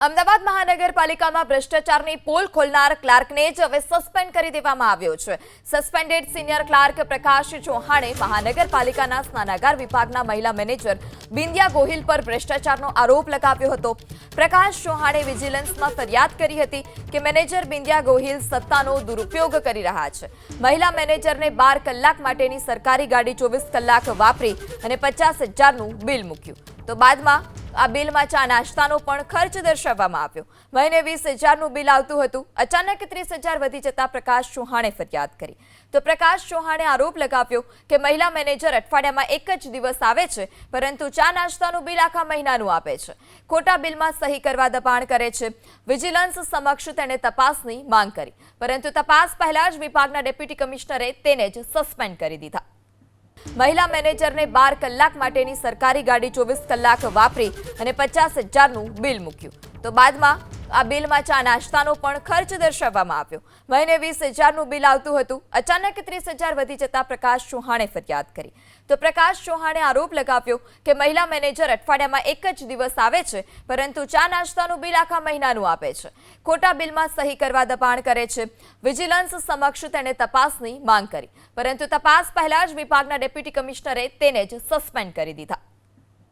અમદાવાદ મહાનગરપાલિકામાં ભ્રષ્ટાચારની પોલ ખોલનાર ક્લાર્કને જ હવે સસ્પેન્ડ કરી દેવામાં આવ્યો છે। સસ્પેન્ડેડ સિનિયર ક્લાર્ક પ્રકાશ ચૌહાણે મહાનગરપાલિકાના સ્નાનાગાર વિભાગના મહિલા મેનેજર બિંદિયા ગોહિલ પર ભ્રષ્ટાચારનો આરોપ લગાવ્યો હતો। પ્રકાશ ચૌહાણે વિજિલન્સમાં ફરિયાદ કરી હતી કે મેનેજર બિંદિયા ગોહિલ સત્તાનો દુરુપયોગ કરી રહ્યા છે। મહિલા મેનેજરને 12 કલાક માટેની સરકારી ગાડી 24 કલાક વાપરી અને 50,000નું બિલ મૂક્યું, તો બાદમાં આ બિલમાં ચા નાસ્તાનો પણ ખર્ચ દર્શાવવામાં આવ્યો। મહિને 20,000નું બિલ આવતું હતું। અચાનક 30,000 વધી જતા પ્રકાશ ચૌહાણે ફરિયાદ કરી, તો પ્રકાશ ચૌહાણે આરોપ લગાવ્યો કે મહિલા મેનેજર અઠવાડિયામાં એક જ દિવસ આવે છે, પરંતુ ચા નાસ્તાનું બિલ આખા મહિનાનું આપે છે, ખોટા બિલમાં સહી કરવા દબાણ કરે છે। વિજિલન્સ સમક્ષ તેણે તપાસની માંગ કરી, પરંતુ તપાસ પહેલા જ વિભાગના ડેપ્યુટી કમિશનરે તેને જ સસ્પેન્ડ કરી દીધા। મહિલા મેનેજરને 12 કલાક માટેની સરકારી ગાડી 24 કલાક વાપરી અને 50,000નું બિલ મૂક્યું, તો બાદમાં આ બિલમાં ચા નાસ્તાનો પણ ખર્ચ દર્શાવવામાં આવ્યો। મહિને 20,000નું બિલ આવતું હતું। અચાનક 30,000 વધી જતા પ્રકાશ ચૌહાણે ફરિયાદ કરી, તો પ્રકાશ ચૌહાણે આરોપ લગાવ્યો કે મહિલા મેનેજર અઠવાડિયામાં એક જ દિવસ આવે છે, પરંતુ ચા નાસ્તાનું બિલ આખા મહિનાનું આપે છે, ખોટા બિલમાં સહી કરવા દબાણ કરે છે। વિજિલન્સ સમક્ષ તેણે તપાસની માંગ કરી, પરંતુ તપાસ પહેલા જ વિભાગના ડેપ્યુટી કમિશનરે તેને જ સસ્પેન્ડ કરી દીધા।